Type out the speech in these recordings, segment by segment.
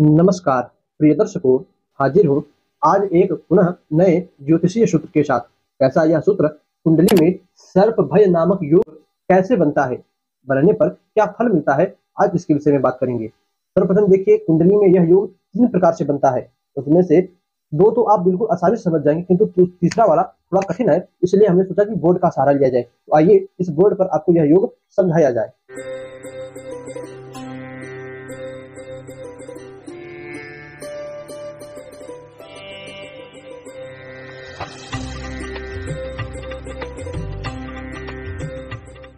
नमस्कार प्रिय दर्शकों, हाजिर हूँ आज एक पुनः नए ज्योतिषीय सूत्र के साथ। कैसा यह सूत्र कुंडली में सर्प भय नामक योग कैसे बनता है, बनने पर क्या फल मिलता है, आज इसके विषय में बात करेंगे। सर्वप्रथम देखिए, कुंडली में यह योग 3 प्रकार से बनता है। उसमें से 2 तो आप बिल्कुल आसानी से समझ जाएंगे, किंतु तीसरा वाला थोड़ा कठिन है, इसलिए हमने सोचा कि बोर्ड का सहारा लिया जाए। तो आइए इस बोर्ड पर आपको यह योग समझाया जाए।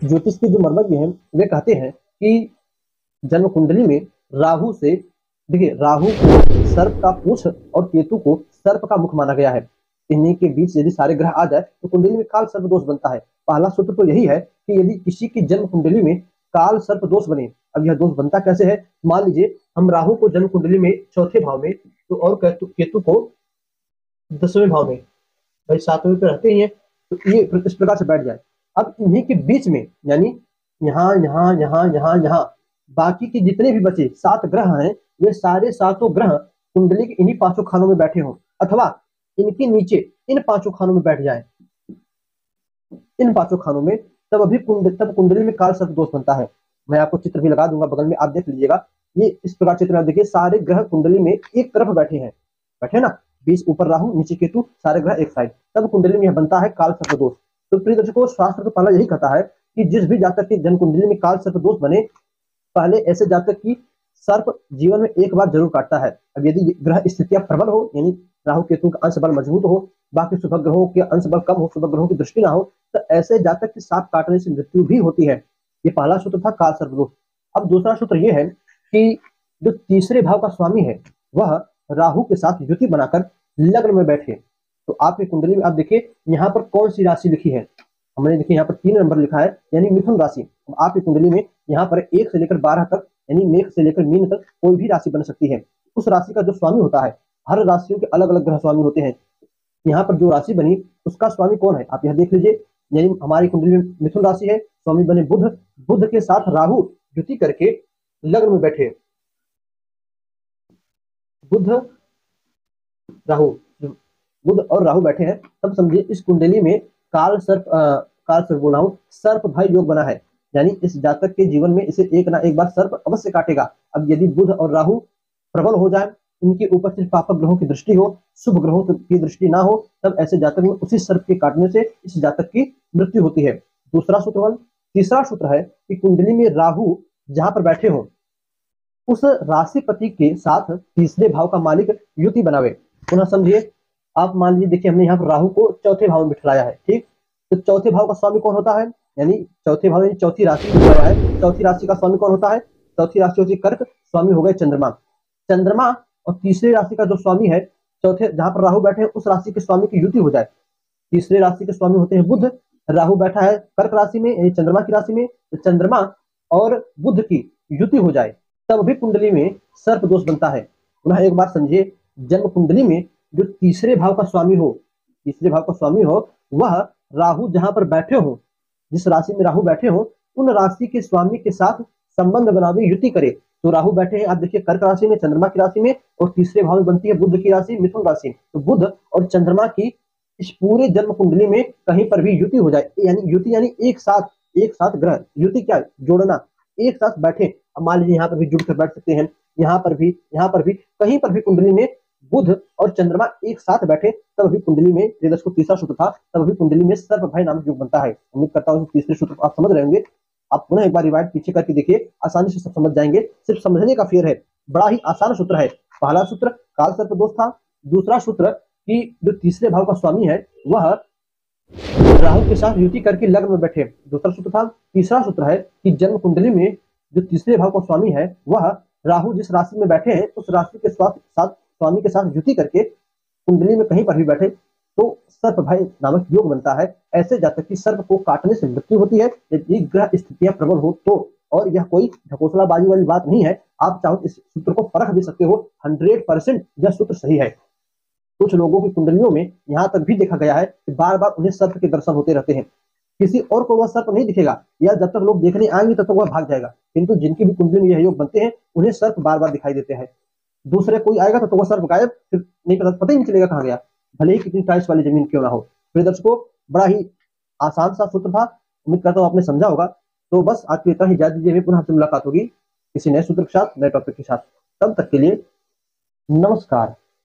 ज्योतिष के जो मर्मज्ञ हैं वे कहते हैं कि जन्म कुंडली में राहु से, देखिए, राहु को सर्प का पूंछ और केतु को सर्प का मुख माना गया है। इन्हीं के बीच यदि सारे ग्रह आ जाए तो कुंडली में काल सर्प दोष बनता है। पहला सूत्र तो यही है कि यदि किसी की जन्म कुंडली में काल सर्प दोष बने, अब यह दोष बनता कैसे है। मान लीजिए हम राहु को जन्म कुंडली में 4थे भाव में, तो और केतु को 10वें भाव में, भाई 7वें पे रहते ही हैं, तो ये इस प्रकार से बैठ जाए। अब इन्हीं के बीच में, यानी यहाँ यहाँ यहाँ यहाँ यहाँ बाकी के जितने भी बचे 7 ग्रह हैं, वे सारे 7 ग्रह कुंडली के इन्हीं 5 खानों में बैठे हों, अथवा इनके नीचे इन 5 खानों में बैठ जाए, इन 5 खानों में, तब कुंडली में काल सर्प दोष बनता है। मैं आपको चित्र भी लगा दूंगा बगल में, आप देख लीजिएगा। ये इस प्रकार चित्र में देखिए, सारे ग्रह कुंडली में एक तरफ बैठे हैं, बैठे ना, बीच ऊपर राहु नीचे केतु, सारे ग्रह एक साइड, तब कुंडली में यह बनता है काल सर्प दोष। तो प्रिय दर्शकों, शास्त्र तो पहला यही कहता है कि जिस भी जातक की जन्म कुंडली में काल सर्प दोष बने, पहले ऐसे जातक की सर्प जीवन में एक बार जरूर काटता है। अब यदि ग्रह स्थितियां प्रबल हो, यानी राहु केतु का अंश बल मजबूत हो, बाकी शुभ ग्रहों के अंश बल कम हो, शुभ ग्रहों की दृष्टि ना हो, तो ऐसे जातक की सांप काटने से मृत्यु भी होती है। ये पहला सूत्र था काल सर्प दोष। अब दूसरा सूत्र यह है कि जो तीसरे भाव का स्वामी है वह राहु के साथ युति बनाकर लग्न में बैठे। तो आपकी कुंडली में आप देखिए यहाँ पर कौन सी राशि लिखी है, हमने देखिए यहाँ पर 3 नंबर लिखा है, यानी मिथुन राशि। आपकी कुंडली में यहाँ पर 1 से लेकर 12 तक, यानी मेष से लेकर मीन तक कोई भी राशि बन सकती है। उस राशि का जो स्वामी होता है, हर राशियों के अलग अलग ग्रह स्वामी होते हैं। यहाँ पर जो राशि बनी उसका स्वामी कौन है, आप यह देख लीजिए। यानी हमारी कुंडली में मिथुन राशि है, स्वामी बने बुध, बुध के साथ राहु युति करके लग्न में बैठे, बुध और राहु बैठे हैं, तब समझिए इस कुंडली में काल सर्प बोल रहा हूं, सर्प भय योग बना है। यानी इस जातक के जीवन में इसे एक ना एक बार सर्प अवश्य काटेगा। अब यदि बुध और राहु प्रबल हो जाए, इनके ऊपर सिर्फ पापक ग्रहों की दृष्टि हो, शुभ ग्रहों की दृष्टि ना हो, तब ऐसे जातक में उसी सर्प के काटने से इस जातक की मृत्यु होती है। दूसरा सूत्र। तीसरा सूत्र है कि कुंडली में राहु जहां पर बैठे हो, उस राशिपति के साथ तीसरे भाव का मालिक युति बनावे। पुनः समझिए, आप मान लीजिए, देखिए हमने यहाँ पर राहु को 4थे भाव में बिठाया है, ठीक। तो 4थे भाव का स्वामी कौन होता है, यानी 4थे भाव यानी चौथी राशि बिठाया है। चौथी राशि का स्वामी कौन होता है, चौथी राशि होती है कर्क, स्वामी हो गए चंद्रमा। चंद्रमा और तीसरी राशि का जो स्वामी है, चौथे जहां पर राहु बैठे हैं, उस राशि के स्वामी की युति हो जाए। तीसरे राशि के स्वामी होते हैं बुध, राहु बैठा है कर्क राशि में, यानी चंद्रमा की राशि में, तो चंद्रमा और बुध की युति हो जाए, तब भी कुंडली में सर्प दोष बनता है। पुनः एक बार समझिए, जन्म कुंडली में जो तीसरे भाव का स्वामी हो, तीसरे भाव का स्वामी हो, वह राहु जहां पर बैठे हो, जिस राशि में राहु बैठे हो, उन राशि के स्वामी के साथ संबंध बनावे, युति करे। तो राहु बैठे हैं, आप देखिए, कर्क राशि में, चंद्रमा की राशि में, और तीसरे भाव में बनती है बुध की राशि, मिथुन राशि। तो बुध और चंद्रमा की इस पूरे जन्म कुंडली में कहीं पर भी युति हो जाए, यानी युति यानी एक साथ ग्रह, युति क्या, जोड़ना, एक साथ बैठे। अब मान लीजिए यहाँ पर भी जुड़कर बैठ सकते हैं, यहाँ पर भी, कहीं पर भी कुंडली में बुध और चंद्रमा एक साथ बैठे, तब भी कुंडली में, को तीसरा सूत्र था, तब भी कुंडली में सर्प भय नामक योग बनता है। उम्मीद करता हूँ तीसरे सूत्र को आप समझ रहे होंगे। आप पुनः एक बार रिवाइज पीछे करके देखिए, आसानी से सब समझ जाएंगे। सिर्फ समझने का फेर है, बड़ा ही आसान सूत्र है। पहला सूत्र काल सर्प दोष था। दूसरा सूत्र कि जो तीसरे भाव का स्वामी है वह राहु के साथ युति करके लग्न में बैठे, दूसरा सूत्र था। तीसरा सूत्र है कि जन्म कुंडली में जो तीसरे भाव का स्वामी है वह राहु जिस राशि में बैठे हैं, उस राशि के स्वामी के साथ युति करके कुंडली में कहीं पर भी बैठे, तो सर्प भय नामक योग बनता है। ऐसे जातक की सर्प को काटने से मृत्यु होती है यदि ग्रह स्थितियां प्रबल हो तो। और यह कोई ढकोसलाबाजी वाली बात नहीं है, आप चाहो इस सूत्र को परख भी सकते हो। 100% यह सूत्र सही है। कुछ लोगों की कुंडलियों में यहाँ तक भी देखा गया है कि बार बार उन्हें सर्प के दर्शन होते रहते हैं। किसी और को वह सर्प नहीं दिखेगा, या जब तक लोग देखने आएंगे तब तक वह भाग जाएगा, किंतु जिनकी भी कुंडली में यह योग बनते हैं उन्हें सर्प बार बार दिखाई देते हैं। दूसरे कोई आएगा तो वो सर्प गायब, फिर नहीं पता ही नहीं चलेगा कहाँ गया, भले ही कितनी टाइल्स वाली जमीन क्यों ना हो। प्रिय दर्शकों, बड़ा ही आसान सा सूत्र था, उम्मीद करता हूँ आपने समझा होगा। तो बस आज के इतना ही, इजाजत दीजिए, पुनः आपसे मुलाकात होगी किसी नए सूत्र के साथ, नए टॉपिक के साथ। तब तक के लिए नमस्कार।